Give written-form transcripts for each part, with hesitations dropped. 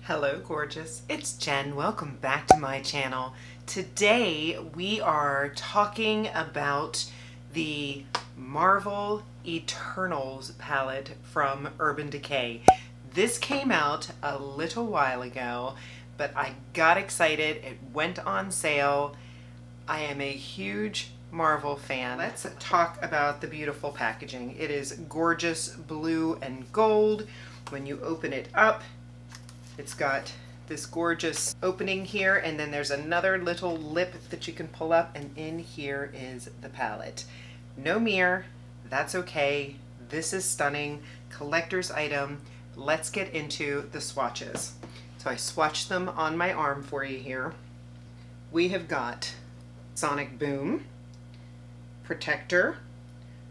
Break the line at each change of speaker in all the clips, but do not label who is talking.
Hello gorgeous, it's Jen. Welcome back to my channel. Today we are talking about the Marvel Eternals palette from Urban Decay. This came out a little while ago, but I got excited. It went on sale. I am a huge Marvel fan. Let's talk about the beautiful packaging. It is gorgeous blue and gold. When you open it up, it's got this gorgeous opening here, and then there's another little lip that you can pull up, and in here is the palette. No mirror, that's okay. This is stunning. Collector's item. Let's get into the swatches. So I swatched them on my arm for you here. We have got Sonic Boom, Protector,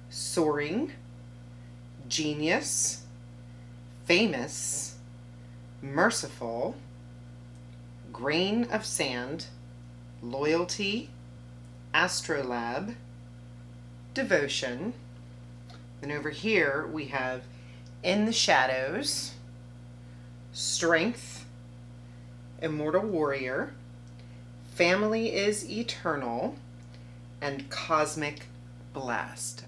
Soaring, Genius, Famous, Merciful, Grain of Sand, Loyalty, Astrolab, Devotion. And over here we have In the Shadows, Strength, Immortal Warrior, Family is Eternal, and Cosmic Blast.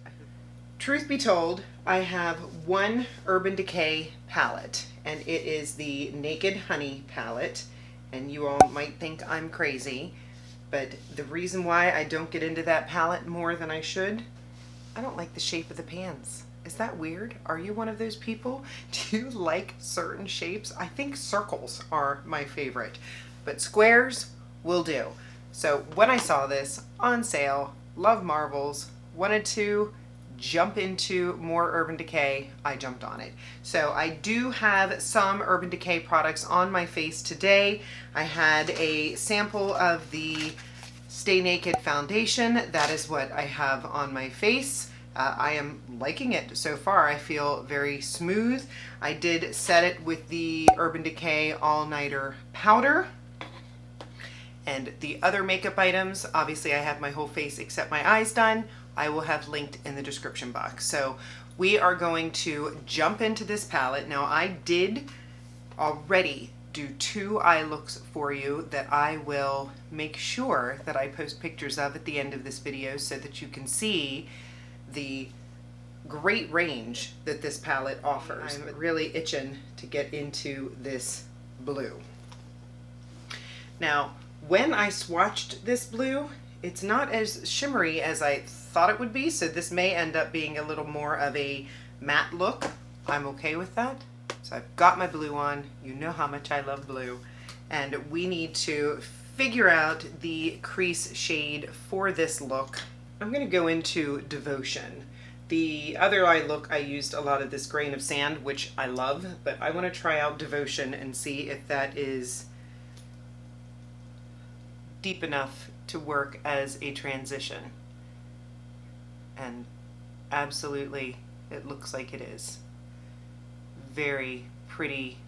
Truth be told, I have one Urban Decay palette, and it is the Naked Honey palette, and you all might think I'm crazy, but the reason why I don't get into that palette more than I should, I don't like the shape of the pans. Is that weird? Are you one of those people? Do you like certain shapes? I think circles are my favorite, but squares will do. So when I saw this on sale, love Marvels, wanted to jump into more Urban Decay, I jumped on it. So I do have some Urban Decay products on my face today. I had a sample of the Stay Naked Foundation. That is what I have on my face. I am liking it so far. I feel very smooth. I did set it with the Urban Decay All Nighter Powder. And the other makeup items, obviously I have my whole face except my eyes done. I will have linked in the description box. So we are going to jump into this palette. Now I did already do 2 eye looks for you that I will make sure that I post pictures of at the end of this video so that you can see the great range that this palette offers. I'm really itching to get into this blue. Now, when I swatched this blue, it's not as shimmery as I thought it would be, so this may end up being a little more of a matte look. I'm okay with that. So I've got my blue on. You know how much I love blue. And we need to figure out the crease shade for this look. I'm going to go into Devotion. The other eye look, I used a lot of this Grain of Sand, which I love, but I want to try out Devotion and see if that is deep enough to work as a transition. And absolutely, it looks like it is. Very pretty,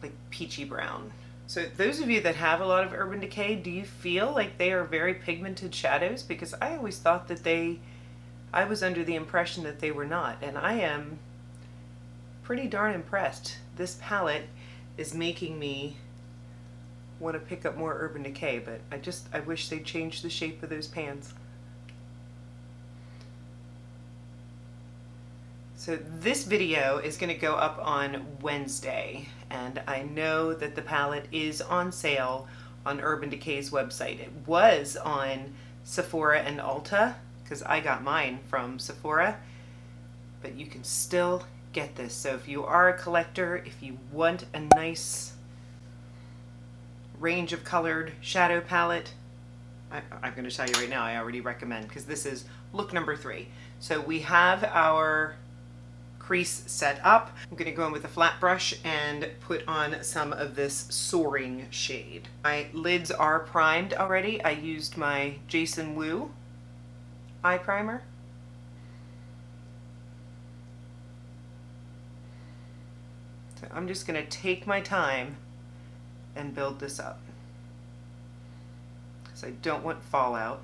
like peachy brown. So those of you that have a lot of Urban Decay, do you feel like they are very pigmented shadows? Because I always thought that I was under the impression that they were not, and I am pretty darn impressed. This palette is making me want to pick up more Urban Decay, but I wish they'd change the shape of those pans. So this video is going to go up on Wednesday, and I know that the palette is on sale on Urban Decay's website. It was on Sephora and Ulta, because I got mine from Sephora, but you can still get this. So if you are a collector, if you want a nice range of colored shadow palette, I'm going to tell you right now, I already recommend, because this is look number 3. So we have our crease set up. I'm going to go in with a flat brush and put on some of this Soaring shade. My lids are primed already. I used my Jason Wu eye primer. So I'm just going to take my time and build this up, because I don't want fallout.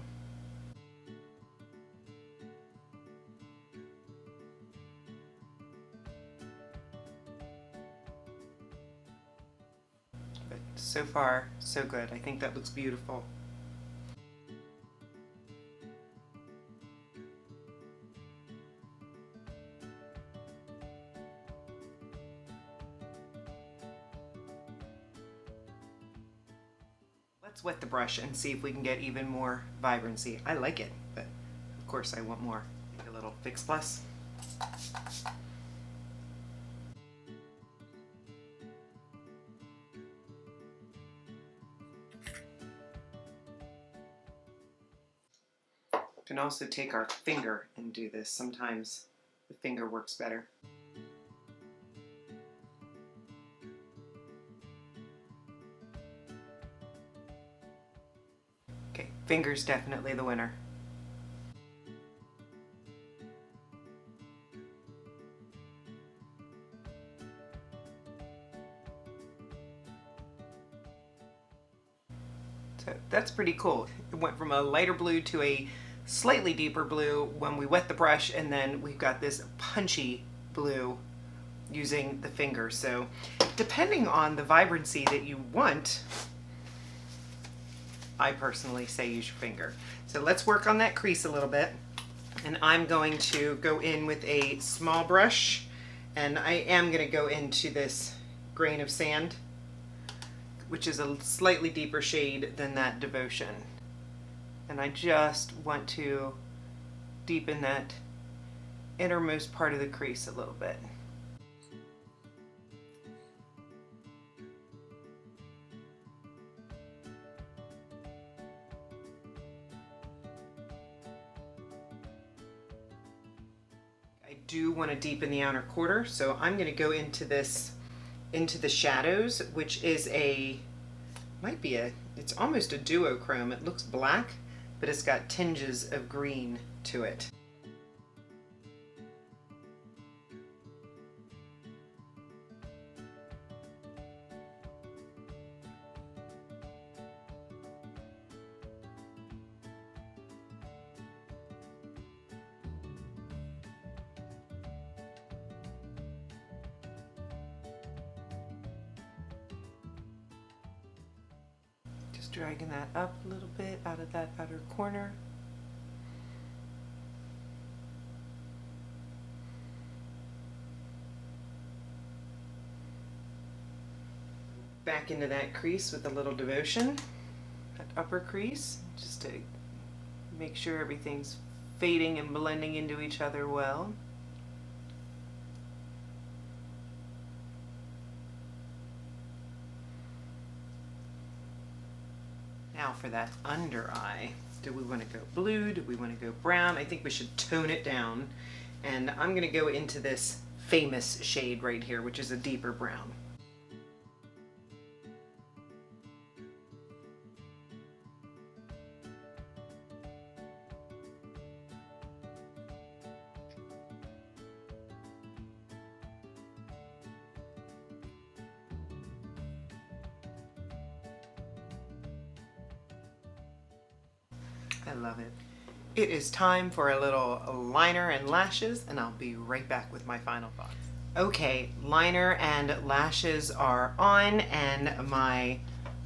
so far, so good. I think that looks beautiful. Let's wet the brush and see if we can get even more vibrancy. I like it, but of course I want more. Make a little Fix Plus. We can also take our finger and do this. Sometimes the finger works better. Okay, finger's definitely the winner. So that's pretty cool. It went from a lighter blue to a slightly deeper blue when we wet the brush, and then we've got this punchy blue using the finger. So depending on the vibrancy that you want, I personally say use your finger. So let's work on that crease a little bit. And I'm going to go in with a small brush, and I am going to go into this grain of sand, which is a slightly deeper shade than that Devotion. And I just want to deepen that innermost part of the crease a little bit. I do want to deepen the outer quarter, so I'm going to go into this, into the shadows, which is it's almost a duochrome. It looks black, but it's got tinges of green to it. Just dragging that up a little bit out of that outer corner. Back into that crease with a little Devotion, that upper crease, just to make sure everything's fading and blending into each other well. Now for that under eye, do we want to go blue? Do we want to go brown? I think we should tone it down, and I'm going to go into this famous shade right here, which is a deeper brown. I love it. It is time for a little liner and lashes, and I'll be right back with my final thoughts. Okay, liner and lashes are on, and my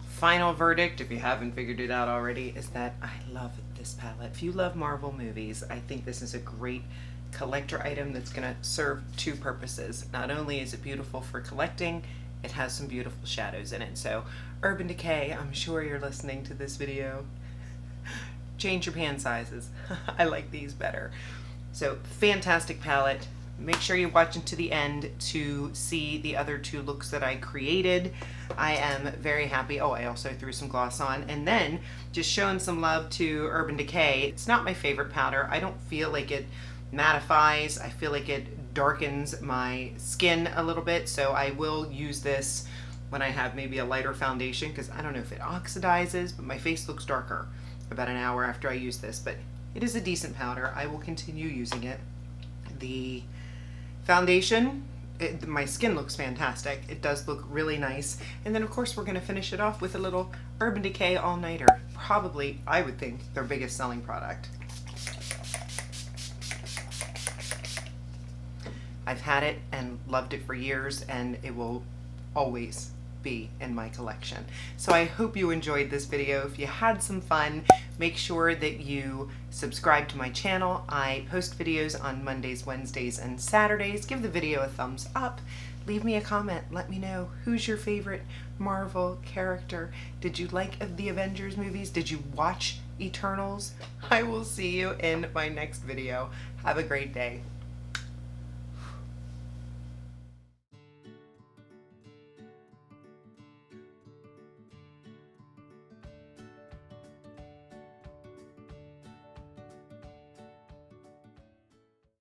final verdict, if you haven't figured it out already, is that I love this palette. If you love Marvel movies, I think this is a great collector item that's going to serve two purposes. Not only is it beautiful for collecting, it has some beautiful shadows in it. So Urban Decay, I'm sure you're listening to this video. Change your pan sizes. I like these better. So fantastic palette. Make sure you watch until the end to see the other two looks that I created. I am very happy. Oh, I also threw some gloss on. And then just showing some love to Urban Decay. It's not my favorite powder. I don't feel like it mattifies. I feel like it darkens my skin a little bit. So I will use this when I have maybe a lighter foundation, because I don't know if it oxidizes, but my face looks darker about an hour after I use this. But it is a decent powder. I will continue using it. The foundation, my skin looks fantastic. It does look really nice. And then of course we're going to finish it off with a little Urban Decay All-Nighter. Probably, I would think, their biggest selling product. I've had it and loved it for years, and it will always be in my collection. So I hope you enjoyed this video. If you had some fun, make sure that you subscribe to my channel. I post videos on Mondays, Wednesdays, and Saturdays. Give the video a thumbs up. Leave me a comment. Let me know who's your favorite Marvel character. Did you like the Avengers movies? Did you watch Eternals? I will see you in my next video. Have a great day.